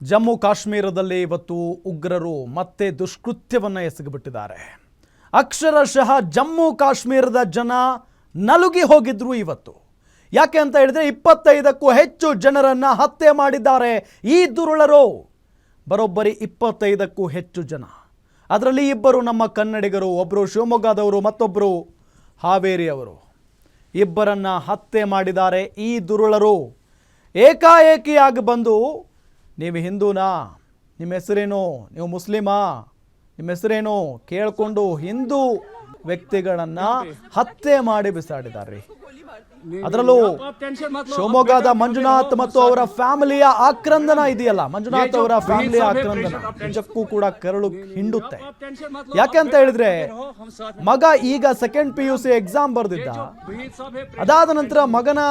ಜಮ್ಮು ಕಾಶ್ಮೀರದಲ್ಲಿ ಇವತ್ತು ಉಗ್ರರು ಮತ್ತೆ ದುಷ್ಕೃತ್ಯವನ್ನು ಎಸಗಿಬಿಟ್ಟಿದ್ದಾರೆ. ಅಕ್ಷರಶಃ ಜಮ್ಮು ಕಾಶ್ಮೀರದ ಜನ ನಲುಗಿ ಹೋಗಿದ್ರು ಇವತ್ತು. ಯಾಕೆ ಅಂತ ಹೇಳಿದ್ರೆ 25ಕ್ಕೂ ಹೆಚ್ಚು ಜನರನ್ನು ಹತ್ಯೆ ಮಾಡಿದ್ದಾರೆ ಈ ದುರುಳರು. ಬರೋಬ್ಬರಿ 25ಕ್ಕೂ ಹೆಚ್ಚು ಜನ. ಅದರಲ್ಲಿ ಇಬ್ಬರು ನಮ್ಮ ಕನ್ನಡಿಗರು, ಒಬ್ಬರು ಶಿವಮೊಗ್ಗದವರು, ಮತ್ತೊಬ್ಬರು ಹಾವೇರಿಯವರು. ಇಬ್ಬರನ್ನ ಹತ್ಯೆ ಮಾಡಿದ್ದಾರೆ ಈ ದುರುಳರು. ಏಕಾಏಕಿಯಾಗಿ ಬಂದು ನೀವು ಹಿಂದೂನಾ, ನಿಮ್ಮ ಹೆಸರೇನು, ನೀವು ಮುಸ್ಲಿಮಾ, ನಿಮ್ಮ ಹೆಸರೇನು ಕೇಳಿಕೊಂಡು ಹಿಂದೂ ವ್ಯಕ್ತಿಗಳನ್ನು ಹತ್ಯೆ ಮಾಡಿ ಬಿಸಾಡಿದ್ದಾರೆ. ಅದರಲ್ಲೂ ಶಿವಮೊಗ್ಗದ ಮಂಜುನಾಥ್ ಮತ್ತು ಅವರ ಫ್ಯಾಮಿಲಿಯ ಆಕ್ರಂದನ ಇದೆಯಲ್ಲ, ಮಂಜುನಾಥ್ ಅವರ ಫ್ಯಾಮಿಲಿಯ ಆಕ್ರಂದನ ನಿಜಕ್ಕೂ ಕೂಡ ಕರಳು ಹಿಂಡುತ್ತೆ. ಯಾಕೆ ಅಂತ ಹೇಳಿದ್ರೆ ಮಗ ಈಗ ಸೆಕೆಂಡ್ PUC ಎಕ್ಸಾಮ್ ಬರೆದಿದ್ದ. ಅದಾದ ನಂತರ ಮಗನ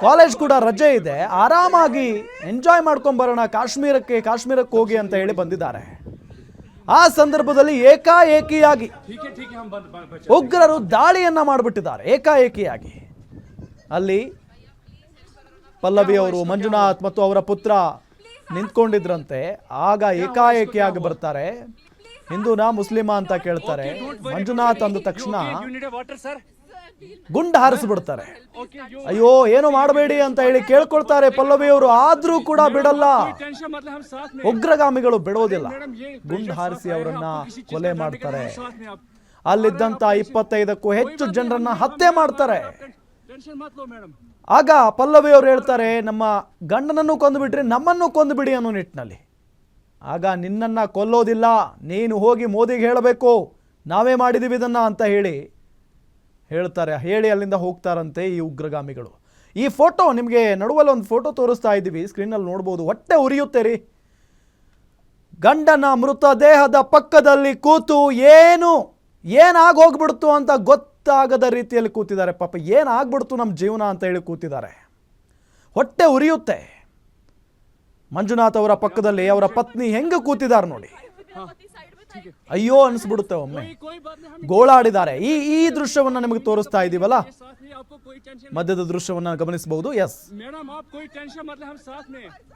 ಕಾಲೇಜ್ ಕೂಡ ರಜೆ ಇದೆ, ಆರಾಮಾಗಿ ಎಂಜಾಯ್ ಮಾಡ್ಕೊಂಡ್ ಬರೋಣ ಕಾಶ್ಮೀರಕ್ಕೆ ಹೋಗಿ ಅಂತ ಹೇಳಿ ಬಂದಿದ್ದಾರೆ. ಆ ಸಂದರ್ಭದಲ್ಲಿ ಏಕಾಏಕಿಯಾಗಿ ಉಗ್ರರು ದಾಳಿಯನ್ನ ಮಾಡಿಬಿಟ್ಟಿದ್ದಾರೆ. ಏಕಾಏಕಿಯಾಗಿ ಅಲ್ಲಿ ಪಲ್ಲವಿ ಅವರು, ಮಂಜುನಾಥ್ ಮತ್ತು ಅವರ ಪುತ್ರ ನಿಂತ್ಕೊಂಡಿದ್ರಂತೆ. ಆಗ ಏಕಾಏಕಿಯಾಗಿ ಬರ್ತಾರೆ. ಹಿಂದೂನಾ ಮುಸ್ಲಿಮಾ ಅಂತ ಕೇಳ್ತಾರೆ. ಮಂಜುನಾಥ್ ಅಂದ ತಕ್ಷಣ ಗುಂಡು ಹಾರಿಸ್ಬಿಡ್ತಾರೆ. ಅಯ್ಯೋ ಏನು ಮಾಡಬೇಡಿ ಅಂತ ಹೇಳಿ ಕೇಳ್ಕೊಳ್ತಾರೆ ಪಲ್ಲವಿ ಅವರು. ಆದ್ರೂ ಕೂಡ ಬಿಡಲ್ಲ, ಉಗ್ರಗಾಮಿಗಳು ಬಿಡೋದಿಲ್ಲ. ಗುಂಡು ಹಾರಿಸಿ ಅವರನ್ನ ಕೊಲೆ ಮಾಡ್ತಾರೆ. ಅಲ್ಲಿದ್ದಂತ 25ಕ್ಕೂ ಹೆಚ್ಚು ಜನರನ್ನ ಹತ್ಯೆ ಮಾಡ್ತಾರೆ. ಆಗ ಪಲ್ಲವಿ ಅವರು ಹೇಳ್ತಾರೆ, ನಮ್ಮ ಗಂಡನನ್ನು ಕೊಂದುಬಿಟ್ರಿ, ನಮ್ಮನ್ನು ಕೊಂದುಬಿಡಿ ಅನ್ನೋ ನಿಟ್ಟಿನಲ್ಲಿ. ಆಗ ನಿನ್ನನ್ನ ಕೊಲ್ಲೋದಿಲ್ಲ, ನೀನು ಹೋಗಿ ಮೋದಿಗೆ ಹೇಳಬೇಕು, ನಾವೇ ಮಾಡಿದೀವಿ ಇದನ್ನ ಅಂತ ಹೇಳ್ತಾರೆ. ಹೇಳಿ ಅಲ್ಲಿಂದ ಹೋಗ್ತಾರಂತೆ ಈ ಉಗ್ರಗಾಮಿಗಳು. ಈ ಫೋಟೋ ನಿಮಗೆ ನಡುವಲ್ಲಿ ಒಂದು ಫೋಟೋ ತೋರಿಸ್ತಾ ಇದ್ದೀವಿ, ಸ್ಕ್ರೀನಲ್ಲಿ ನೋಡ್ಬೋದು. ಹೊಟ್ಟೆ ಉರಿಯುತ್ತೆ ರೀ. ಗಂಡನ ಮೃತದೇಹದ ಪಕ್ಕದಲ್ಲಿ ಕೂತು ಏನಾಗೋಗ್ಬಿಡ್ತು ಅಂತ ಗೊತ್ತಾಗದ ರೀತಿಯಲ್ಲಿ ಕೂತಿದ್ದಾರೆ. ಪಾಪ ಏನಾಗ್ಬಿಡ್ತು ನಮ್ಮ ಜೀವನ ಅಂತ ಹೇಳಿ ಕೂತಿದ್ದಾರೆ. ಹೊಟ್ಟೆ ಉರಿಯುತ್ತೆ. ಮಂಜುನಾಥ್ ಅವರ ಪಕ್ಕದಲ್ಲಿ ಅವರ ಪತ್ನಿ ಹೆಂಗೆ ಕೂತಿದ್ದಾರೆ ನೋಡಿ. ಅಯ್ಯೋ ಅನಿಸ್ಬಿಡುತ್ತೆ. ಒಮ್ಮೆ ಗೋಳಾಡಿದ್ದಾರೆ. ಈ ದೃಶ್ಯವನ್ನ ನಿಮಗೆ ತೋರಿಸ್ತಾ ಇದ್ದೀವಲ್ಲ, ಮಧ್ಯದ ದೃಶ್ಯವನ್ನ ಗಮನಿಸಬಹುದು. ಎಸ್,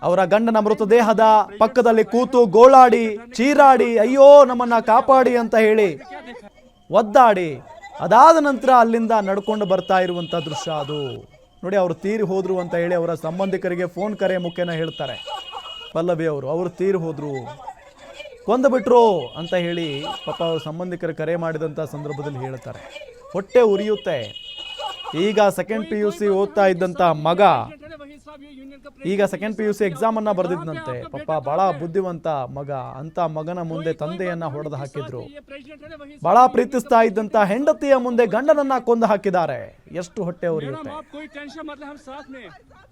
ಅವರ ಗಂಡನ ಮೃತದೇಹದ ಪಕ್ಕದಲ್ಲಿ ಕೂತು ಗೋಳಾಡಿ, ಚೀರಾಡಿ, ಅಯ್ಯೋ ನಮ್ಮನ್ನ ಕಾಪಾಡಿ ಅಂತ ಹೇಳಿ ಒದ್ದಾಡಿ, ಅದಾದ ನಂತರ ಅಲ್ಲಿಂದ ನಡ್ಕೊಂಡು ಬರ್ತಾ ಇರುವಂತ ದೃಶ್ಯ ಅದು ನೋಡಿ. ಅವರು ತೀರಿ ಹೋದ್ರು ಅಂತ ಹೇಳಿ ಅವರ ಸಂಬಂಧಿಕರಿಗೆ ಫೋನ್ ಕರೆ ಮುಖೇನ ಹೇಳ್ತಾರೆ ಪಲ್ಲವಿ ಅವರು ತೀರಿ ಹೋದ್ರು, ಕೊಂದುಬಿಟ್ರು ಅಂತ ಹೇಳಿ ಪಾಪ ಅವ್ರ ಸಂಬಂಧಿಕರು ಕರೆ ಮಾಡಿದಂಥ ಸಂದರ್ಭದಲ್ಲಿ ಹೇಳ್ತಾರೆ. ಹೊಟ್ಟೆ ಉರಿಯುತ್ತೆ. ಈಗ ಸೆಕೆಂಡ್ PUC ಓದ್ತಾ ಇದ್ದಂಥ ಮಗ ಈಗ ಸೆಕೆಂಡ್ PUC ಎಕ್ಸಾಮ್ ಅನ್ನ ಬರೆದಿದ್ದಂತೆ. ಪಾಪ ಬಹಳ ಬುದ್ಧಿವಂತ ಮಗ. ಅಂತ ಮಗನ ಮುಂದೆ ತಂದೆಯನ್ನ ಹೊಡೆದು ಹಾಕಿದ್ರು. ಬಹಳ ಪ್ರೀತಿಸ್ತಾ ಇದ್ದಂತ ಹೆಂಡತಿಯ ಮುಂದೆ ಗಂಡನನ್ನ ಕೊಂದು ಹಾಕಿದ್ದಾರೆ. ಎಷ್ಟು ಹೊಟ್ಟೆ ಉರಿಯುತ್ತೆ.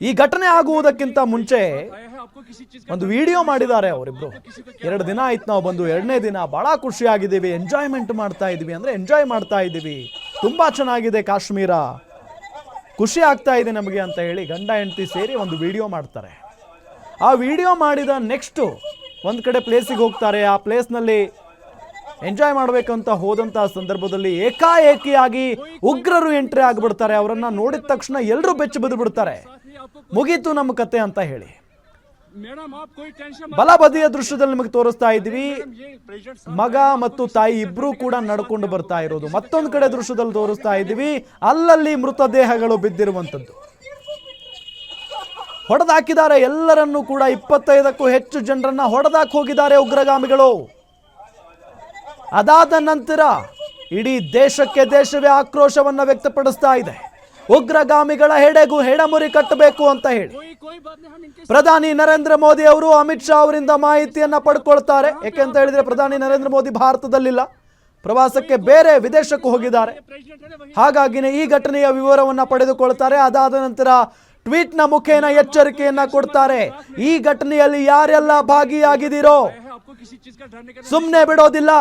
ಈ ಘಟನೆ ಆಗುವುದಕ್ಕಿಂತ ಮುಂಚೆ ಒಂದು ವಿಡಿಯೋ ಮಾಡಿದ್ದಾರೆ ಅವರಿಬ್ರು. 2 ದಿನ ಆಯ್ತು ನಾವು ಬಂದು, 2ನೇ ದಿನ ಬಹಳ ಖುಷಿಯಾಗಿದ್ದೀವಿ, ಎಂಜಾಯ್ಮೆಂಟ್ ಮಾಡ್ತಾ ಇದ್ದೀವಿ. ಅಂದ್ರೆ ಎಂಜಾಯ್ ಮಾಡ್ತಾ ಇದ್ದೀವಿ, ತುಂಬಾ ಚೆನ್ನಾಗಿದೆ ಕಾಶ್ಮೀರ, ಖುಷಿ ಆಗ್ತಾ ಇದೆ ನಮಗೆ ಅಂತ ಹೇಳಿ ಗಂಡ ಹೆಂಡತಿ ಸೇರಿ ಒಂದು ವಿಡಿಯೋ ಮಾಡ್ತಾರೆ. ಆ ವಿಡಿಯೋ ಮಾಡಿದ ನೆಕ್ಸ್ಟ್ ಒಂದು ಕಡೆ ಪ್ಲೇಸಿಗೆ ಹೋಗ್ತಾರೆ. ಆ ಪ್ಲೇಸ್ನಲ್ಲಿ ಎಂಜಾಯ್ ಮಾಡಬೇಕಂತ ಹೋದಂಥ ಸಂದರ್ಭದಲ್ಲಿ ಏಕಾಏಕಿಯಾಗಿ ಉಗ್ರರು ಎಂಟ್ರಿ ಆಗಿಬಿಡ್ತಾರೆ. ಅವರನ್ನ ನೋಡಿದ ತಕ್ಷಣ ಎಲ್ಲರೂ ಬೆಚ್ಚಿ ಬಿದ್ದು ಬಿಡ್ತಾರೆ. ಮುಗೀತು ನಮ್ಮ ಕತೆ ಅಂತ ಹೇಳಿ. ಬಲಬದಿಯ ದೃಶ್ಯದಲ್ಲಿ ನಿಮಗೆ ತೋರಿಸ್ತಾ ಇದ್ದೀವಿ. ಮಗ ಮತ್ತು ತಾಯಿ ಇಬ್ರು ಕೂಡ ನಡ್ಕೊಂಡು ಬರ್ತಾ ಇರೋದು. ಮತ್ತೊಂದು ಕಡೆ ದೃಶ್ಯದಲ್ಲಿ ತೋರಿಸ್ತಾ ಇದ್ದೀವಿ, ಅಲ್ಲಲ್ಲಿ ಮೃತದೇಹಗಳು ಬಿದ್ದಿರುವಂತದ್ದು. ಹೊಡೆದಾಕಿದ್ದಾರೆ ಎಲ್ಲರನ್ನೂ ಕೂಡ. 25ಕ್ಕೂ ಹೆಚ್ಚು ಜನರನ್ನ ಹೊಡೆದಾಕ್ ಹೋಗಿದ್ದಾರೆ ಉಗ್ರಗಾಮಿಗಳು. ಅದಾದ ನಂತರ ಇಡೀ ದೇಶವೇ ಆಕ್ರೋಶವನ್ನ ವ್ಯಕ್ತಪಡಿಸ್ತಾ ಇದೆ. ಉಗ್ರಗಾಮಿಗಳ ಹೆಡೆಗೂ ಹೆಡಮುರಿ ಕಟ್ಟಬೇಕು ಅಂತ ಹೇಳಿ ಪ್ರಧಾನಿ ನರೇಂದ್ರ ಮೋದಿ ಅವರು ಅಮಿತ್ ಶಾ ಅವರಿಂದ ಮಾಹಿತಿಯನ್ನ ಪಡ್ಕೊಳ್ತಾರೆ. ಯಾಕೆಂತ ಹೇಳಿದ್ರೆ ಪ್ರಧಾನಿ ನರೇಂದ್ರ ಮೋದಿ ಭಾರತದಲ್ಲಿಲ್ಲ, ಪ್ರವಾಸಕ್ಕೆ ಬೇರೆ ವಿದೇಶಕ್ಕೂ ಹೋಗಿದ್ದಾರೆ. ಹಾಗಾಗಿನೇ ಈ ಘಟನೆಯ ವಿವರವನ್ನ ಪಡೆದುಕೊಳ್ತಾರೆ. ಅದಾದ ನಂತರ ಟ್ವೀಟ್ನ ಮುಖೇನ ಎಚ್ಚರಿಕೆಯನ್ನ ಕೊಡ್ತಾರೆ. ಈ ಘಟನೆಯಲ್ಲಿ ಯಾರೆಲ್ಲ ಭಾಗಿಯಾಗಿದ್ದೀರೋ ಸುಮ್ಮನೆ ಬಿಡೋದಿಲ್ಲ,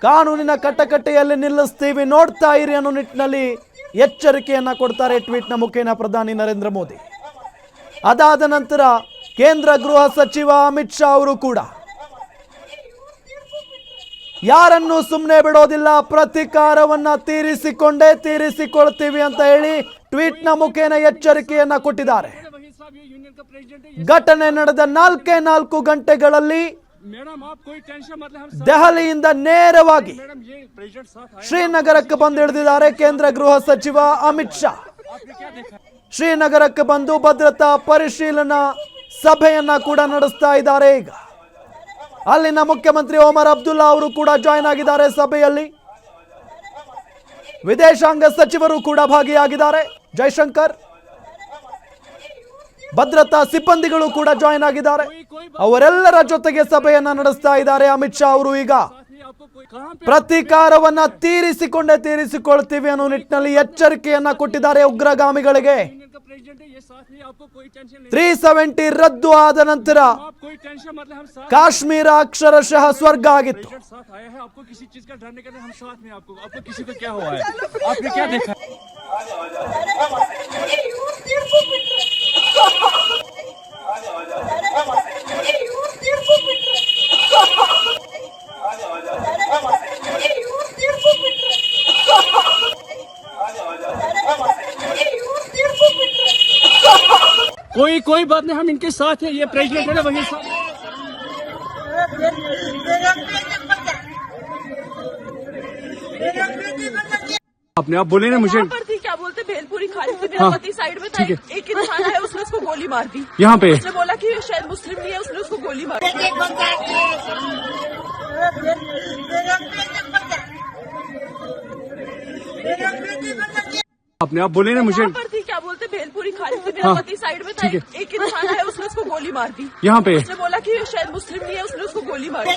ಕಾನೂನಿನ ಕಟ್ಟಕಟ್ಟೆಯಲ್ಲಿ ನಿಲ್ಲಿಸ್ತೀವಿ, ನೋಡ್ತಾ ಇರಿ ಅನ್ನೋ ನಿಟ್ಟಿನಲ್ಲಿ ಎಚ್ಚರಿಕೆಯನ್ನ ಕೊಡ್ತಾರೆ ಟ್ವೀಟ್ನ ಮುಖೇನ ಪ್ರಧಾನಿ ನರೇಂದ್ರ ಮೋದಿ. ಅದಾದ ನಂತರ ಕೇಂದ್ರ ಗೃಹ ಸಚಿವ ಅಮಿತ್ ಶಾ ಅವರು ಕೂಡ ಯಾರನ್ನು ಸುಮ್ಮನೆ ಬಿಡೋದಿಲ್ಲ, ಪ್ರತಿಕಾರವನ್ನ ತೀರಿಸಿಕೊಳ್ತೀವಿ ಅಂತ ಹೇಳಿ ಟ್ವೀಟ್ನ ಮುಖೇನ ಎಚ್ಚರಿಕೆಯನ್ನ ಕೊಟ್ಟಿದ್ದಾರೆ. साहब ये यूनियन का प्रेसिडेंट है। ಘಟನೆ ನಡೆದ 4 ಗಂಟೆಗಳಲ್ಲಿ मैडम आप कोई टेंशन मतलब हम ದೆಹಲಿಯಿಂದ ನೇರವಾಗಿ मैडम ये प्रेसिडेंट साथ आए ಶ್ರೀನಗರಕ್ಕೆ ಬಂದು ಇಳಿದಿದ್ದಾರೆ ಕೇಂದ್ರ ಗೃಹ ಸಚಿವ ಅಮಿತ್ ಶಾ. आपने क्या देखा? ಶ್ರೀನಗರಕ್ಕೆ ಬಂದು ಭದ್ರತಾ ಪರಿಶೀಲನಾ ಸಭೆಯನ್ನ ಕೂಡ ನಡೆಸ್ತಾ ಇದ್ದಾರೆ. ಈಗ ಅಲ್ಲಿನ ಮುಖ್ಯಮಂತ್ರಿ ಒಮರ್ ಅಬ್ದುಲ್ಲಾ ಅವರು ಕೂಡ ಜಾಯ್ನ್ ಆಗಿದ್ದಾರೆ ಸಭೆಯಲ್ಲಿ. ವಿದೇಶಾಂಗ ಸಚಿವರು ಕೂಡ ಭಾಗಿಯಾಗಿದ್ದಾರೆ. ಜೈಶಂಕರ್, ಭದ್ರತಾ ಸಿಬ್ಬಂದಿಗಳು ಕೂಡ ಜಾಯ್ನ್ ಆಗಿದ್ದಾರೆ. ಅವರೆಲ್ಲರ ಜೊತೆಗೆ ಸಭೆಯನ್ನ ನಡೆಸ್ತಾ ಇದ್ದಾರೆ ಅಮಿತ್ ಶಾ ಅವರು. ಈಗ आपको कोई कहां पे ಪ್ರತೀಕಾರವನ್ನ ತೀರಿಸಿಕೊಳ್ತೀವಿ ಅನ್ನೋ ನಿಟ್ಟಿನಲ್ಲಿ ಎಚ್ಚರಿಕೆಯನ್ನ ಕೊಟ್ಟಿದ್ದಾರೆ ಉಗ್ರಗಾಮಿಗಳಿಗೆ. यूनियन का प्रेसिडेंट है ये साथ नहीं, आपको कोई टेंशन नहीं। 370 ರದ್ದು ಆದ ನಂತರ आप कोई टेंशन मतलब हम साथ ಕಾಶ್ಮೀರ ಅಕ್ಷರಶಃ ಸ್ವರ್ಗ ಆಗಿತ್ತು. प्रेसिडेंट साथ आया है, आपको किसी चीज का डरने का नहीं, हम साथ में आपको किसी को क्या हुआ है? आपने क्या देखा? कोई बात नहीं, हम इनके साथ हैं। ये प्रेसिडेंट है ना, वही साथ। आपने आप बोले ना मुझे पर थी, क्या बोलते भेलपुरी खा रही थी, मेरा पति साइड में था, एक इंसान है उसने उसको गोली मार दी। यहाँ पे उसने बोला कि शायद मुस्लिम नहीं है, उसने उसको गोली मार दी। आपने आप बोले ना मुझे पर थी, क्या बोलते भेलपुरी खा रही थी, मेरा पति साइड में था, एक इंसान है उसने उसको गोली मार दी। यहाँ पे उसने बोला कि शायद मुस्लिम नहीं है, उसने उसको गोली मार दी।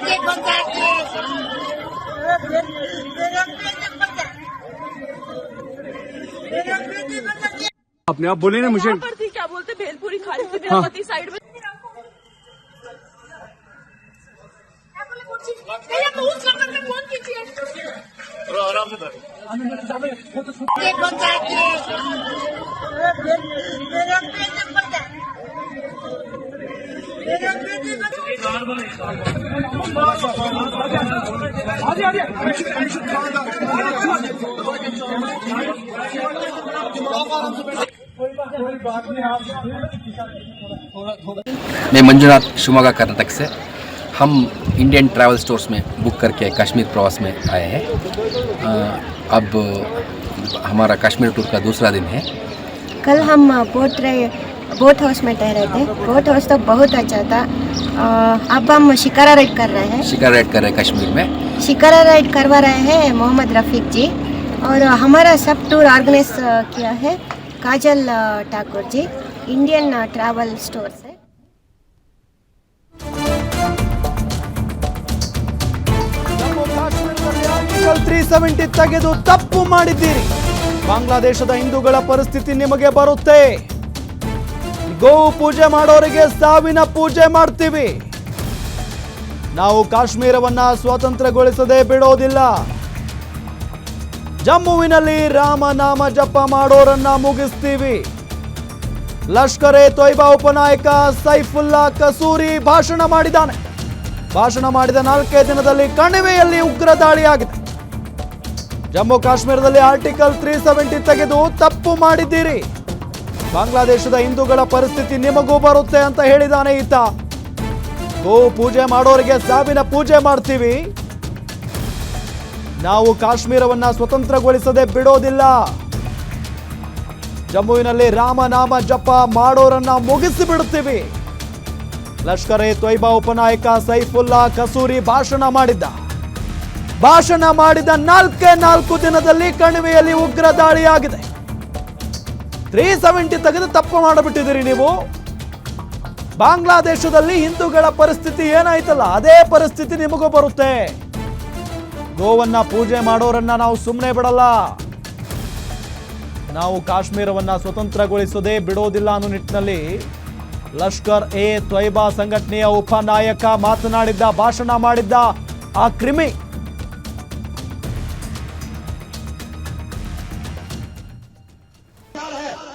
आपने आप बोले ना मुझे पर थी, क्या बोलते भेलपुरी खा रही थी, मेरा पति साइड में। मैं मंजुनाथ शिवमोगा कर्नाटक से। हम इंडियन ट्रैवल स्टोर्स में बुक करके कश्मीर प्रवास में आए हैं। अब हमारा कश्मीर टूर का दूसरा दिन है। कल हम बोट हाउस में ठहरे थे। बोट हाउस तो बहुत अच्छा था। अब हम शिकारा राइड कर रहे हैं। शिकार राइड कर रहे हैं कश्मीर में। शिकारा राइड करवा रहे हैं मोहम्मद रफ़ीक जी, और हमारा सब टूर ऑर्गेनाइज किया है काजल Thakur ji, Indian travel store से। ಜಮ್ಮು ಕಾಶ್ಮೀರದಲ್ಲಿ ಆರ್ಟಿಕಲ್ 370 ತೆಗೆದು ತಪ್ಪು ಮಾಡಿದ್ದೀರಿ. ಬಾಂಗ್ಲಾದೇಶದ ಹಿಂದೂಗಳ ಪರಿಸ್ಥಿತಿ ನಿಮಗೆ ಬರುತ್ತೆ. ಗೋವು ಪೂಜೆ ಮಾಡೋರಿಗೆ ಸಾವಿನ ಪೂಜೆ ಮಾಡ್ತೀವಿ. ನಾವು ಕಾಶ್ಮೀರವನ್ನ ಸ್ವತಂತ್ರಗೊಳಿಸದೆ ಬಿಡೋದಿಲ್ಲ. ಜಮ್ಮುವಿನಲ್ಲಿ ರಾಮನಾಮ ಜಪ ಮಾಡೋರನ್ನ ಮುಗಿಸ್ತೀವಿ. ಲಷ್ಕರ್ ಎ ತೊಯ್ಬಾ ಉಪನಾಯಕ ಸೈಫುಲ್ಲಾ ಕಸೂರಿ ಭಾಷಣ ಮಾಡಿದ್ದಾನೆ. ಭಾಷಣ ಮಾಡಿದ 4 ದಿನದಲ್ಲಿ ಕಣಿವೆಯಲ್ಲಿ ಉಗ್ರ ದಾಳಿಯಾಗಿದೆ. ಜಮ್ಮು ಕಾಶ್ಮೀರದಲ್ಲಿ ಆರ್ಟಿಕಲ್ 370 ತೆಗೆದು ತಪ್ಪು ಮಾಡಿದ್ದೀರಿ. ಬಾಂಗ್ಲಾದೇಶದ ಹಿಂದೂಗಳ ಪರಿಸ್ಥಿತಿ ನಿಮಗೂ ಬರುತ್ತೆ ಅಂತ ಹೇಳಿದಾನೆ ಈತ. ಗೋ ಪೂಜೆ ಮಾಡೋರಿಗೆ ಸಾವಿನ ಪೂಜೆ ಮಾಡ್ತೀವಿ. ನಾವು ಕಾಶ್ಮೀರವನ್ನ ಸ್ವತಂತ್ರಗೊಳಿಸದೆ ಬಿಡೋದಿಲ್ಲ. ಜಮ್ಮುವಿನಲ್ಲಿ ರಾಮನಾಮ ಜಪ ಮಾಡೋರನ್ನ ಮುಗಿಸಿ ಬಿಡುತ್ತೀವಿ. ಲಷ್ಕರ್ ಎ ತೊಯ್ಬಾ ಉಪನಾಯಕ ಸೈಫುಲ್ಲಾ ಕಸೂರಿ ಭಾಷಣ ಮಾಡಿದ 4 ದಿನದಲ್ಲಿ ಕಣಿವೆಯಲ್ಲಿ ಉಗ್ರ ದಾಳಿಯಾಗಿದೆ. 370 ತೆಗೆದು ತಪ್ಪು ಮಾಡಿಬಿಟ್ಟಿದ್ದೀರಿ ನೀವು. ಬಾಂಗ್ಲಾದೇಶದಲ್ಲಿ ಹಿಂದೂಗಳ ಪರಿಸ್ಥಿತಿ ಏನಾಯ್ತಲ್ಲ ಅದೇ ಪರಿಸ್ಥಿತಿ ನಿಮಗೂ ಬರುತ್ತೆ. ಗೋವನ್ನ ಪೂಜೆ ಮಾಡೋರನ್ನ ನಾವು ಸುಮ್ಮನೆ ಬಿಡಲ್ಲ. ನಾವು ಕಾಶ್ಮೀರವನ್ನ ಸ್ವತಂತ್ರಗೊಳಿಸದೆ ಬಿಡೋದಿಲ್ಲ ಅನ್ನೋ ನಿಟ್ಟಿನಲ್ಲಿ ಲಷ್ಕರ್ ಎ ತೊಯ್ಬಾ ಸಂಘಟನೆಯ ಉಪನಾಯಕ ಮಾತನಾಡಿದ್ದ, ಭಾಷಣ ಮಾಡಿದ್ದ ಆ ಕ್ರಿಮಿ.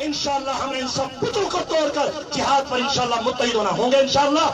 इंशाअल्लाह हमने सब पुतलों को तोड़कर जिहाद पर इंशाल्लाह मुत्तहिद होना होंगे इंशाल्लाह।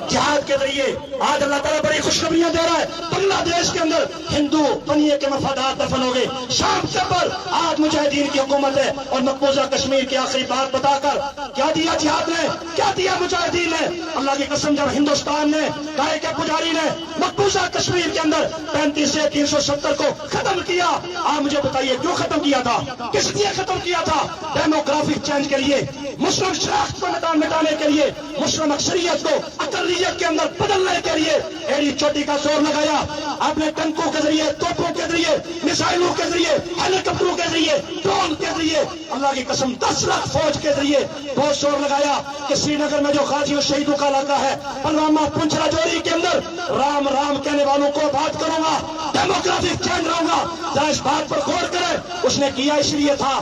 जिहाद के जरिए आज अल्लाह ताला बड़ी खुशखबरियां दे रहा है। बांग्लादेश के अंदर हिंदू बनिए के मफादात दफन हो गए। शाम के पर आज मुजाहिदीन की हुकूमत है और मकबूजा कश्मीर की आखिरी बात बताकर क्या दिया जिहाद ने, क्या दिया मुजाहिदीन ने। अल्लाह की कसम, जब हिंदुस्तान ने गाय के पुजारी ने मकबूजा कश्मीर के अंदर 35 से 370 को खत्म किया, आप मुझे बताइए क्यों खत्म किया था, किस लिए खत्म किया था? डेमोग्राफिक चेंज के लिए, मुस्लिम शनाख्त को मिटाने के लिए, मुस्लिम अक्सरियत को अकलियत के अंदर बदलने के लिए एड़ी चोटी का जोर लगाया। आपने टंकों के जरिए, तोपों के जरिए, मिसाइलों के जरिए, हेलीकॉप्टरों के जरिए, ड्रोन के जरिए, अल्लाह की कसम 10 लाख फौज के जरिए बहुत जोर लगाया कि श्रीनगर में जो गाजी और शहीदों का इलाका है, पुलवामा, पुंछ, राजौरी के अंदर राम राम कहने वालों को बात करूंगा, डेमोग्राफिक चेंज रहूंगा। जरा इस बात पर गौर करें, उसने किया इसलिए था।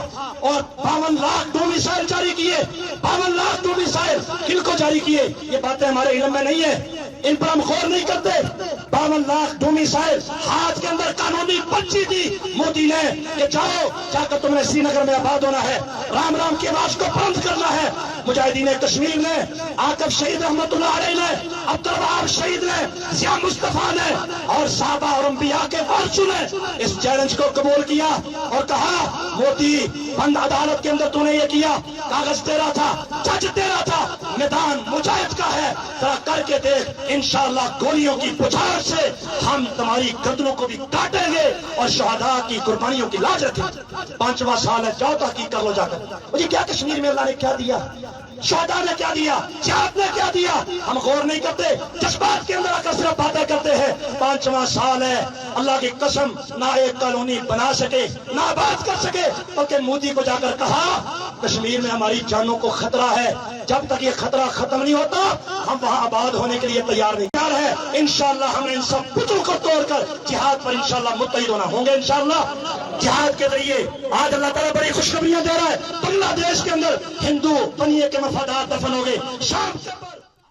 और 52 लाख दो मिसाइल जारी किए, 52 लाख दो मिसाइल किनको जारी किए, ये बातें हमारे इल्म में नहीं है, इन पर हम गौर नहीं करते। 52 लाख दो मिसाइल हाथ के अंदर कानूनी पर्ची दी मोदी ने कि जाओ जाकर तुमने श्रीनगर में आबाद होना है, राम राम की आवाज को बंद करना है। मुजाहिदीन कश्मीर ने, आकब शहीद रहमतुल्लाह अलैह ने, अब्दुल वहाब शहीद ने, जिया मुस्तफा ने और साहबा और अंबिया के वारिसों ने इस चैलेंज को कबूल किया और कहा मोदी बंद अदालत के अंदर तूने ये किया, कागज तेरा था, जज तेरा था, मैदान मुजाहिद का है, जरा करके देख, इंशाअल्लाह गोलियों की बुझार से हम तुम्हारी गर्दनों को भी काटेंगे और शहादा की कुर्बानियों की लाज रखेंगे। 5वां साल है, जाओ तहकीक कर लो जाकर। मुझे क्या कश्मीर में अल्लाह ने क्या दिया, शहादा ने क्या दिया, जिहाद ने क्या दिया, हम गौर नहीं करते, जज्बात के अंदर आकर सिर्फ बातें करते हैं। 5वां साल है, अल्लाह की कसम ना एक कॉलोनी बना सके, ना बात कर सके, बल्कि मोदी को जाकर कहा कश्मीर में हमारी जानों को खतरा है, जब तक ये खतरा खत्म नहीं होता हम वहां आबाद होने के लिए तैयार नहीं है। इंशाअल्लाह हम इन सब पुतलों को तोड़कर जिहाद पर इंशाअल्लाह मुत्तहिद होना होंगे इंशाअल्लाह। जिहाद के जरिए आज अल्लाह ताला बड़ी खुशखबरियां दे रहा है। बांग्लादेश के अंदर हिंदू बनिए के मफादात दफन हो गए। शाम के